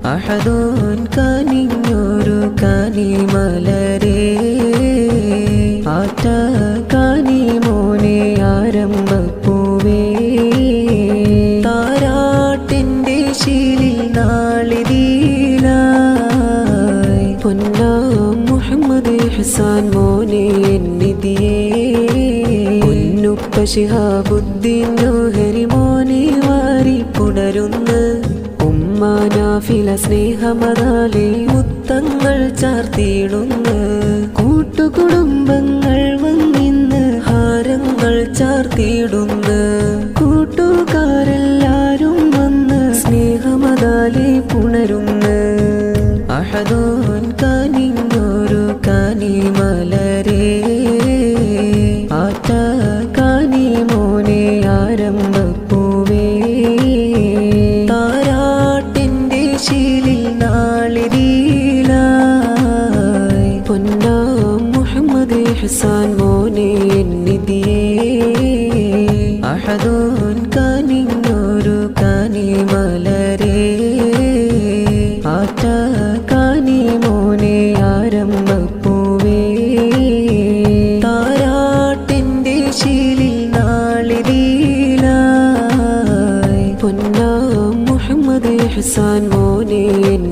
അഹദോൻ കനിഞ്ഞൊരു കനിമലരേ ആറ്റ കനിമോനെ ആരംഭപ്പൂവേ താരാട്ടിൻ്റെ ശീലിൽ നാളിതീലായി പൊന്നാം മുഹമ്മദ് ഹസൻ മോനെ നിധിയേ പൊന്നുപ്പ ശിഹാബുദ്ദീൻ ജോഹരി മോനെ വാരി പുണരുന്ന് ഉമ്മാനാഫില സ്നേഹമതാലെ മുത്തങ്ങൾ ചാർത്തിയിടുന്ന് കൂട്ടുകുടുംബങ്ങൾ വന്നിന്ന് ഹാരങ്ങൾ ചാർത്തിയിടുന്ന് കൂട്ടുകാരെല്ലാരും വന്ന് സ്നേഹമതാലെ പുണരുന്ന് അഹദോൻ കനിഞ്ഞൊരു കനിമലരേ ആറ്റ കനിമോനെ ആരംഭപ്പൂവേ താരാട്ടിൻ്റെ ശീലിൽ നാളിതീലായി പൊന്നാം മുഹമ്മദ് ഹസൻ മോനെ നിധിയേ അഹദോൻ കനിഞ്ഞൊരു കനിമലരേ ആറ്റ കനിമോനെ ആരംഭപ്പൂവേ താരാട്ടിൻ്റെ ശീലിൽ നാളിതീലായി പൊന്നാം മുഹമ്മദ് ഹസൻ മോനെ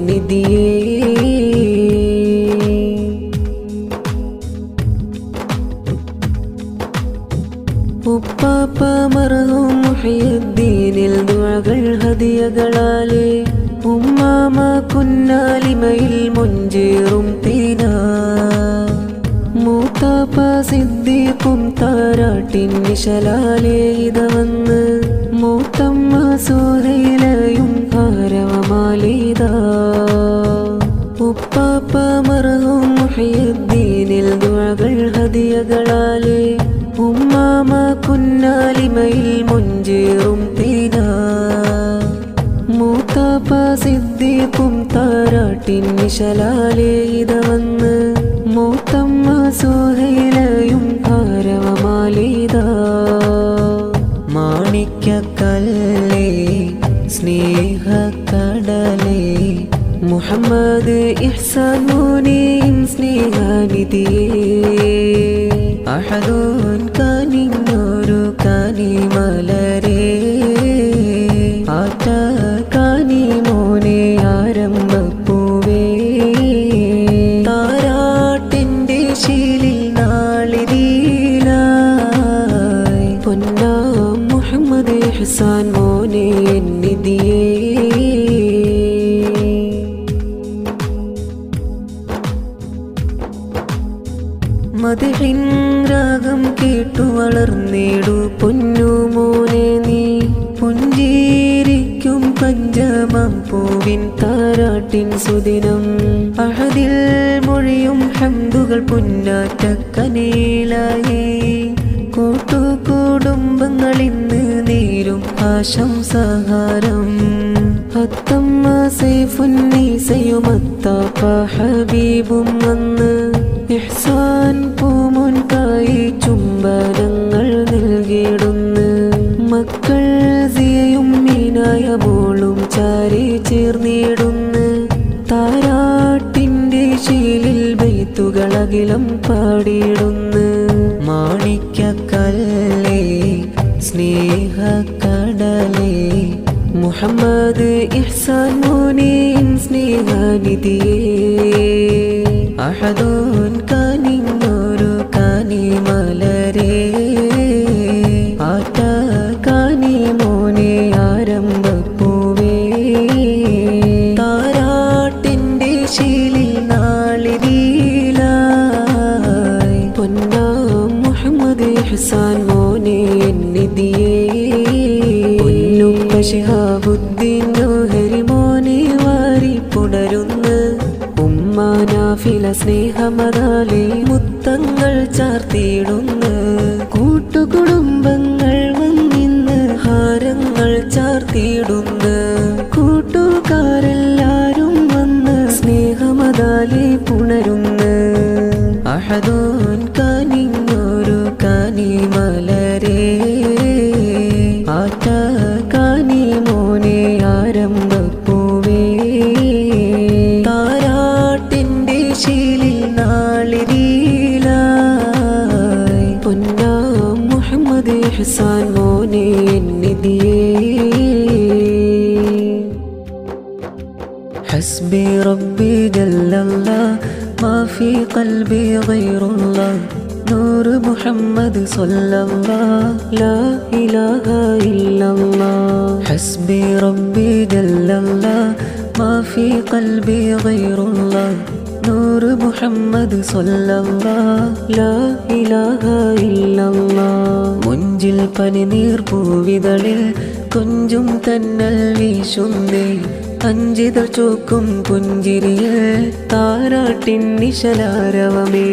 നിധിയേ ഉപ്പാപ്പ മർഹൂം മുഹയ്യിദ്ദീനിൽ ദുആകൾ ഹദിയകളാലെ ഉമ്മാമ കുന്നാലിമയിൽ മുഞ്ചേറും തീനാ മൂത്താപ്പ സിദ്ദീഖും താരാട്ടിൻ നിശലാലെ ഇത വന്ന് മൂത്തമ്മ സുഹൈലയും ഹാരവമാലിതാ ഉപ്പാപ്പ മർഹൂം മുഹയ്യിദ്ദീനിൽ ദുആകൾ ഹദിയകളാലെ ഉമ്മാമ കുന്നാലിമയിൽ മുഞ്ചേറും തീനാ മൂത്താപ്പ സിദ്ദീഖും താരാട്ടിൻ നിശലാലെ ഇത വന്ന് മൂത്തമ്മ സുഹൈലയും ഹാരവമാലിതാ മാണിക്യക്കല്ലേ സ്നേഹക്കടലേ മുഹമ്മദ് ഇഹ്സാൻ മോനെയും സ്നേഹനിധിയേ അഹദോൻ കനിഞ്ഞൊരു കനിമലരേ ആറ്റ കനിമോനെ ആരംഭപ്പൂവേ താരാട്ടിൻ്റെ ശീലിൽ നാളിതീലായി പൊന്നാം മുഹമ്മദ് ഹസൻ മോനെ നിധിയേ മദ്ഹിൻ രാഗം കേട്ടു വളർന്നേടു പൊന്നു മോനെ നീ പുഞ്ചിരിക്കും പഞ്ചമം പൂവിൻ താരാട്ടിൻ സുദിനം അഹദിൽ മൊഴിയും ഹംദുകൾ പുന്നാറ്റക്കനേലായേ കൂട്ടുകുടുംബങ്ങൾ ഇന്ന് നേരും ആശംസഹാരം അത്തമ്മ സൈഫുന്നീസയുമത്താപ്പ ഹബീബും വന്ന് ഇഹ്സാൻ പൂമുൻകായി ചുംബനങ്ങൾ നൽകിയിടുന്ന് മക്കൾ സിയയും മീനായ മോളും ചാരി ചേർന്നിടുന്ന് താരാട്ടിൻ്റെ ശീലിൽ ബൈത്തുകളകിലം പാടിയിടുന്ന് മാണിക്യക്കല്ലേ സ്നേഹക്കടലേ മുഹമ്മദ് ഇഹ്സാൻ മോനെയും സ്നേഹനിധിയേ അഹദോൻ കനിഞ്ഞൊരു കനിമലരേ ആറ്റ കനിമോനെ ആരംഭപ്പൂവേ താരാട്ടിൻ്റെ ശീലിൽ നാളിതീലായി പൊന്നാം മുഹമ്മദ് ഹസൻ മോനെ നിധിയേ പൊന്നുപ്പ ശിഹാബുദ്ദീൻ ജോഹരി മോനെ വാരി പുണരുന്ന് ഉമ്മാനാഫില സ്നേഹമതാലെ മുത്തങ്ങൾ ചാർത്തിയിടുന്ന് കൂട്ടുകുടുംബങ്ങൾ വന്നിന്ന് ഹാരങ്ങൾ ചാർത്തിയിടുന്ന് കൂട്ടുകാരെല്ലാരും വന്ന് സ്നേഹമതാലെ പുണരുന്ന് അഹദോൻ കനിഞ്ഞൊരു കനിമലരേ ആറ്റ കനിമോനെ ആരംഭപ്പൂവേ ഇഹ്സാൻ മോനെ എന്നിധിയേ حسبي ربي جل الله ما في قلبي غير الله نور محمد صلى الله لا إله إلا الله حسبي ربي جل الله ما في قلبي غير الله نور محمد صلى الله لا إله إلا الله മുഞ്ചിൽ പനിനീർ പൂവിതളിൽ കൊഞ്ചും തന്നൽ വീശുന്നേ അഞ്ചിതൾ ചോക്കും പുഞ്ചിരിയിൽ താരാട്ടിൻ നിശലാരവമേ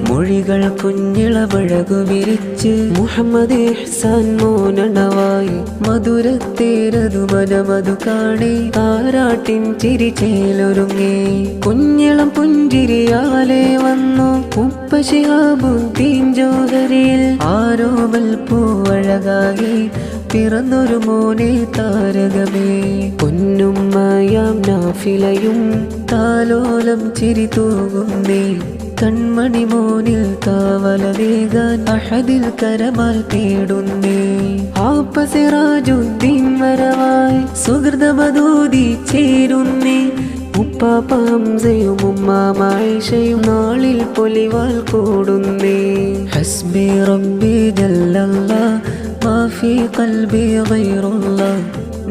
മൊഴികൾ കുഞ്ഞിളവഴകു വിരിച്ച് മുഹമ്മദ് ഇഹ്സാൻ മോനണവായി മധുരത്തേരതു മനമതു കാണി താരാട്ടിൻ ചിരിച്ചേലൊരുങ്ങി കുഞ്ഞിളം പുഞ്ചിരിയാലെ വന്നു ഉപ്പ ശിഹാബുദ്ദീൻ ജോഹരിയിൽ ആരോമൽ പൂവഴകായി പിറന്നൊരു മോനെ താരകമേ പൊന്നുമ്മയാം നാഫിലയും താലോലം ചിരി തൂകുന്നേ കൺമണി മോനിൽ കാവലവേകാൻ അഹദിൽ കരമാൽ തേടുന്നേ ആപ്പ സിറാജുദ്ദീൻ വരവായി സുഹൃതമതൂതി ചേരുന്നേ ഉപ്പാപ്പ ഹംസയും ഉമ്മാമ ആയിഷയും നാളിൽ പൊലിവാൽ കൂടുന്നേ ഹസ്ബി റബ്ബി ജല്ലല്ലാഹ് ما في قلبي غير الله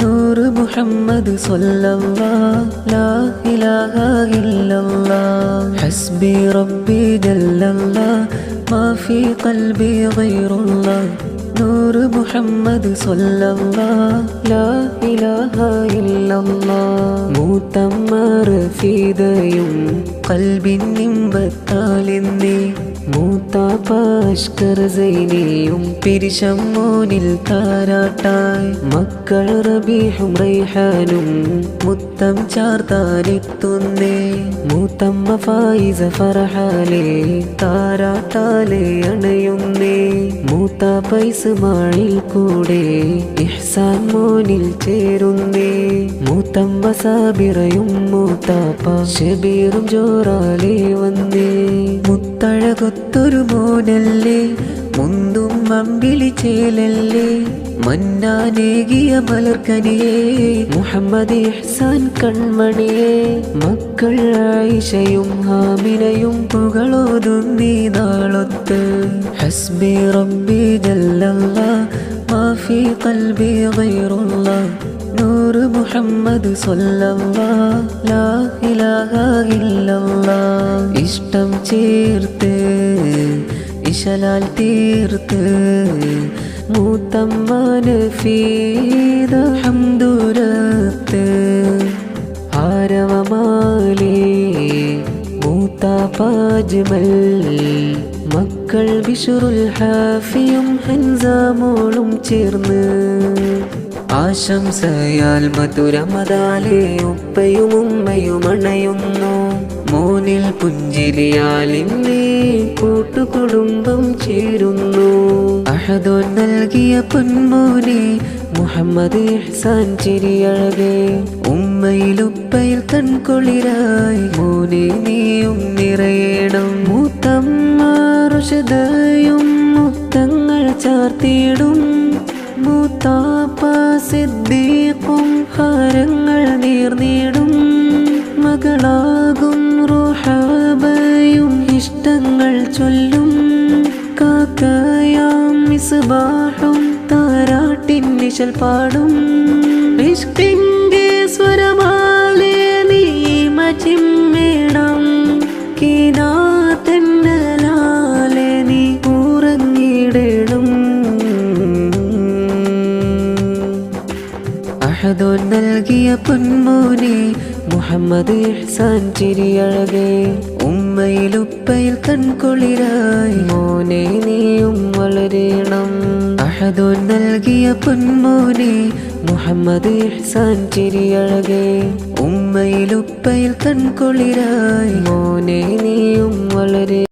نور محمد صلى الله لا إله إلا الله حسبي ربي جل الله ما في قلبي غير الله نور محمد صلى الله لا إله إلا الله മൂത്തമ്മർ ഫീദയും കൽബിൻ നിമ്പത്താലിന്നേ മൂത്താപ്പാഷ്കർ സൈനിയും പിരിശം മോനിൽ താരാട്ടായി മക്കൾ റബീഹും റൈഹാനും മുത്തം ചാർത്താനെത്തുന്നേ മൂത്തമ്മ ഫായിസ ഫർഹാലെ താരാട്ടാലെ അണയുന്നേ മൂത്താപ്പ ഇസ്മായിൽ കൂടെ ഇഹ്സാൻ മോനിൽ ചേരുന്നേ മൂത്തമ്മ സാബിറയും മൂത്താപ്പ ഷബീറും ജോറാലെ വന്നേ മുത്തഴകൊത്തൊരു മോനല്ലേ മുന്തും അമ്പിളി ചേലല്ലേ മന്നാനേകിയ മലർക്കനിയേ മുഹമ്മദ് ഇഹ്സാൻ കൺമണിയേ മക്കൾ ആയിഷയും ഹാമിനയും പുകളോതുന്നീ നാളൊത്ത് ഹസ്ബി റബ്ബി ജല്ലല്ലാഹ് മാ ഫീ ഖൽബി ഗൈറുല്ലാഹ് നൂർ മുഹമ്മദ് സ്വല്ലല്ലാഹ് ലാ ഇലാഹ ഇല്ലല്ലാഹ് ഇഷ്ടം ചേർത്ത് ഇശലാൽ തീർത്ത് മൂത്തമ്മാന് ഫീദ ഹംദുരത്ത് ആരവമാലേ മൂത്താപ്പാജ്മൽ മക്കൾ ബിഷറുൽ ഹാഫിയും ഹൻസാമോളും ചേർന്ന് ആശംസയാൽ മധുരമതാലെ ഉപ്പയും ഉമ്മയും അണയുന്നു മോനിൽ പുഞ്ചിരിയാൽ ഇന്നേ കൂട്ടുകുടുംബം ചേരുന്നു അഹദോൻ നൽകിയ പൊന്മോനെ മുഹമ്മദ് ഇഹ്സാൻ ചിരിയഴകെ ഉമ്മയിൽ ഉപ്പയിൽ കൺകുളിരായി മോനെ നീയും നിറയണം മൂത്തമ്മ റുഷദയും മുത്തങ്ങൾ ചാർത്തിയിടും മൂത്താപ്പ സിദ്ദീഖും ഹാരങ്ങൾ നീർന്നിടും മകളാകും റുഹാബയും ഇഷ്ടങ്ങൾ ചൊല്ലും കാക്കയാം മിസ്ബാഹും താരാട്ടിൻ നിശൽ പാടും ഇഷ്കിന്റെ സ്വരമാലേ നീ മച്ചിമ്മേടം കീനാത്തന്നലാലെ നീ ഉറങ്ങിടണം അഹദോൻ നൽകിയ പൊന്മോനെ മുഹമ്മദ് ഇഹ്സാൻ ചിരിയഴകെ ഉമ്മയിൽ ഉപ്പയിൽ കൺകുളിരായി മോനെ നീയും വളരണം അഹദോൻ നൽകിയ പൊന്മോനെ മുഹമ്മദ് ഇഹ്സാൻ ചിരിയഴകെ ഉമ്മയിൽ ഉപ്പയിൽ കൺകുളിരായി മോനെ നീയും വളരെ